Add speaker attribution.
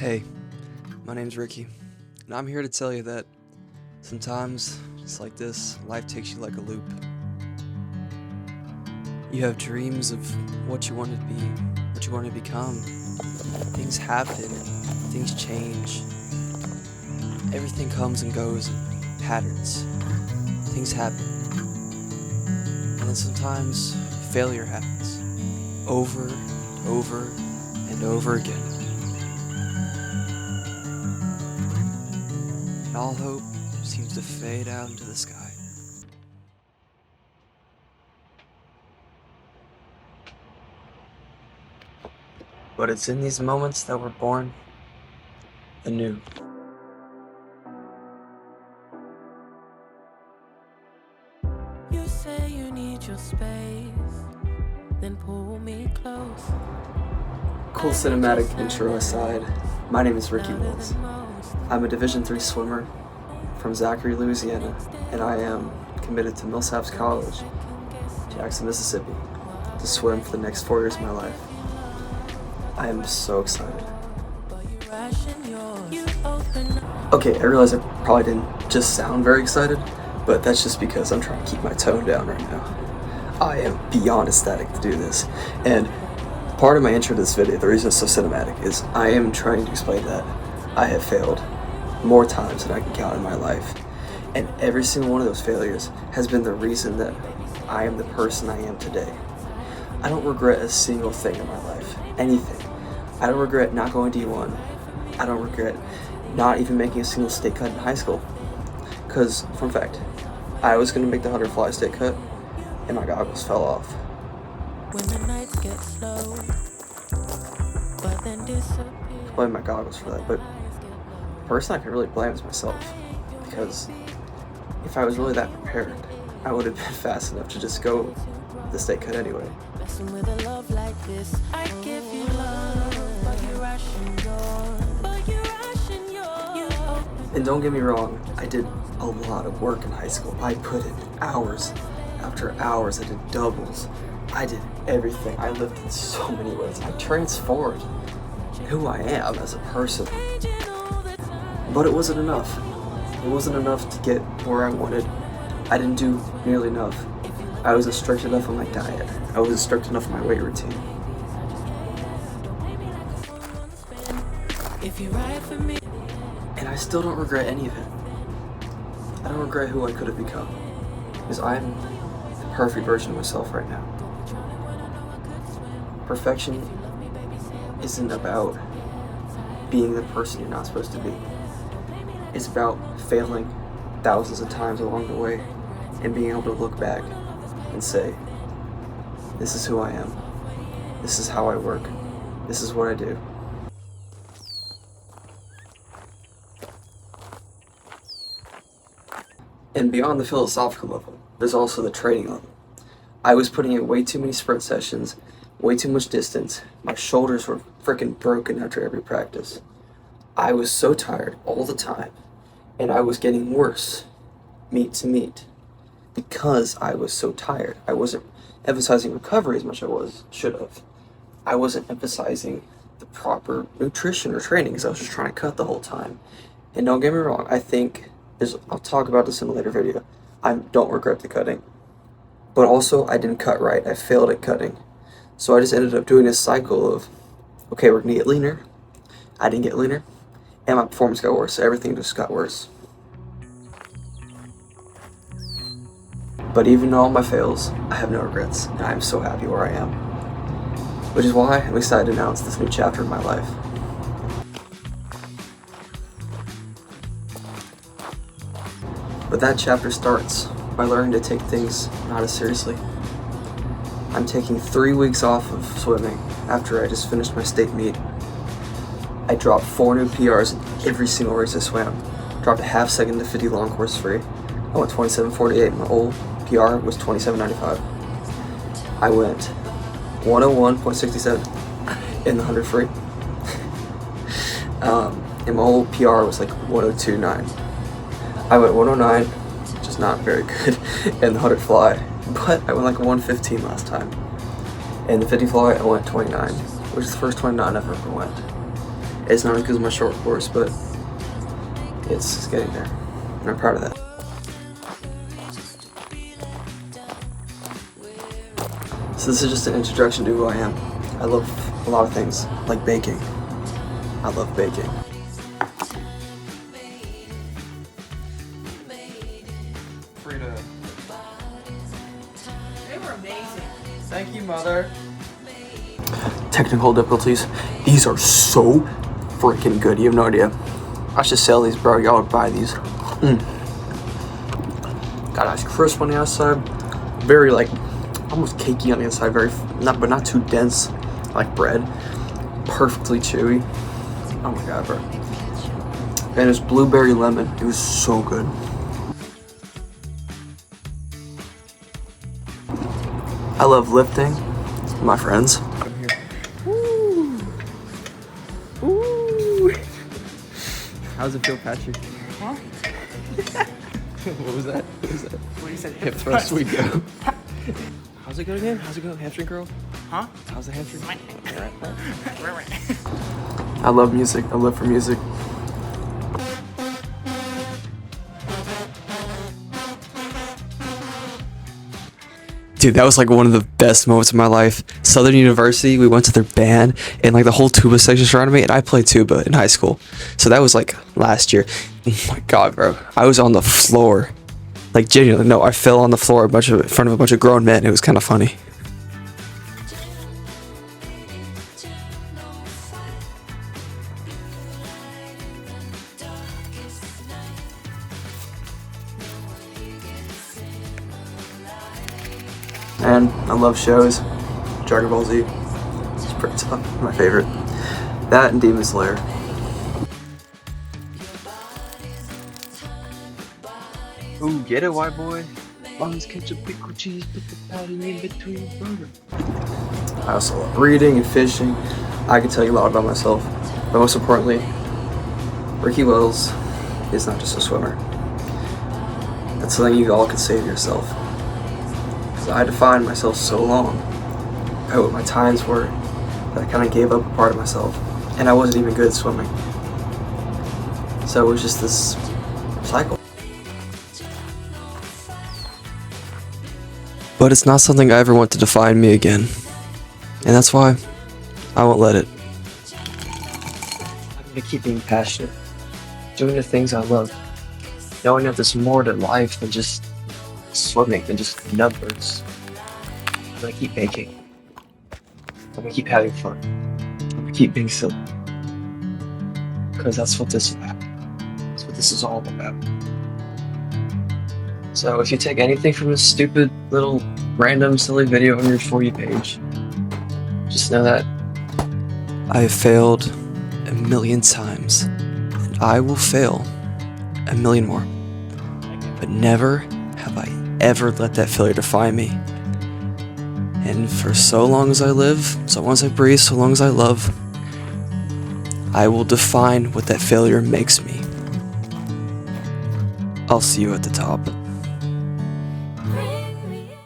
Speaker 1: Hey, my name's Ricky, and I'm here to tell you that sometimes, just like this, life takes you like a loop. You have dreams of what you want to be, what you want to become. Things happen and things change. Everything comes and goes in patterns. Things happen. And then sometimes failure happens. Over, and over again. And all hope seems to fade out into the sky. But it's in these moments that we're born anew.
Speaker 2: You say you need your space, then pull me close.
Speaker 1: Cool cinematic intro aside, my name is Ricky Wills. I'm a Division III swimmer from Zachary, Louisiana, and I am committed to Millsaps College, Jackson, Mississippi, to swim for the next 4 years of my life. I am so excited. Okay, I realize I probably didn't just sound very excited, but that's just because I'm trying to keep my tone down right now. I am beyond ecstatic to do this, and part of my intro to this video, the reason it's so cinematic, is I am trying to explain that I have failed more times than I can count in my life, and every single one of those failures has been the reason that I am the person I am today. I don't regret a single thing in my life, anything. I don't regret not going D1. I don't regret not even making a single state cut in high school. Because, fun fact, I was going to make the 100 fly state cut, and my goggles fell off.
Speaker 2: When the nights get slow, but then disappear.
Speaker 1: I blame my goggles for that, but the person I can really blame is myself. Because if I was really that prepared, I would have been fast enough to just go the state cut anyway.
Speaker 2: Messing with a love like this, I give you love, but you're rushing yours.
Speaker 1: And don't get me wrong, I did a lot of work in high school. I put in hours after hours. I did doubles. I did everything. I lifted so many weights. I transformed who I am as a person. But it wasn't enough. It wasn't enough to get where I wanted. I didn't do nearly enough. I wasn't strict enough on my diet. I wasn't strict enough on my weight routine. And I still don't regret any of it. I don't regret who I could have become. Because I'm the perfect version of myself right now. Perfection isn't about being the person you're not supposed to be. It's about failing thousands of times along the way and being able to look back and say, this is who I am. This is how I work. This is what I do. And beyond the philosophical level, there's also the training level. I was putting in way too many sprint sessions, way too much distance. My shoulders were freaking broken after every practice. I was so tired all the time, and I was getting worse, meet to meet, because I was so tired. I wasn't emphasizing recovery as much as I should have. I wasn't emphasizing the proper nutrition or training because I was just trying to cut the whole time. And don't get me wrong, I think I'll talk about this in a later video. I don't regret the cutting. But also, I didn't cut right. I failed at cutting. So I just ended up doing this cycle of, okay, we're going to get leaner. I didn't get leaner. And my performance got worse. Everything just got worse. But even all my fails, I have no regrets. And I'm so happy where I am. Which is why I'm excited to announce this new chapter in my life. But that chapter starts by learning to take things not as seriously. I'm taking 3 weeks off of swimming after I just finished my state meet. I dropped 4 new PRs in every single race I swam. Dropped a half second to 50 long course free. I went 27.48. My old PR was 27.95. I went 101.67 in the 100 free. And my old PR was like 102.9. I went 109, which is not very good, in the 100 fly, but I went like 115 last time. In the 50 fly, I went 29, which is the first 29 I've ever went. It's not as good as my short course, but it's getting there, and I'm proud of that. So this is just an introduction to who I am. I love a lot of things, like baking. I love baking. Frida.
Speaker 3: They were amazing.
Speaker 1: Thank you, Mother. Technical difficulties. These are so freaking good. You have no idea. I should sell these, bro. Y'all would buy these. Got a nice crisp on the outside. Very like almost cakey on the inside. Very but not too dense like bread. Perfectly chewy. Oh my god, bro. And it's blueberry lemon. It was so good. I love lifting with my friends. I'm here. Woo. Woo. How's it feel, Patrick?
Speaker 3: Huh?
Speaker 1: What was that? What was that?
Speaker 3: What you said?
Speaker 1: Hip thrust we go. How's it go again? How's it go? Hamstring curl?
Speaker 3: Huh?
Speaker 1: How's the hamstring? I love music. I live for music. Dude, that was like one of the best moments of my life. Southern University, we went to their band, and like the whole tuba section surrounded me, and I played tuba in high school. So that was like last year. Oh my god, bro. I was on the floor. Like genuinely, no, I fell on the floor in front of a bunch of grown men. It was kind of funny. And I love shows. Dragon Ball Z. It's pretty tough. My favorite. That and Demon Slayer. Ooh, get it, white boy. Buns, ketchup, pickle, cheese, put the patty in between burger. I also love reading and fishing. I can tell you a lot about myself. But most importantly, Ricky Wells is not just a swimmer. That's something you all can say to yourself. Because I defined myself so long by what my times were that I kind of gave up a part of myself. And I wasn't even good at swimming. So it was just this cycle. But it's not something I ever want to define me again. And that's why I won't let it. I'm gonna keep being passionate. Doing the things I love. Knowing that there's more to life than just swimming, than just numbers. I'm gonna keep baking. I'm gonna keep having fun. I'm gonna keep being silly. Because that's what this is about. That's what this is all about. So if you take anything from this stupid little random silly video on your For You page, just know that I have failed a million times, and I will fail a million more. But never have I ever let that failure define me. And for so long as I live, so long as I breathe, so long as I love, I will define what that failure makes me. I'll see you at the top.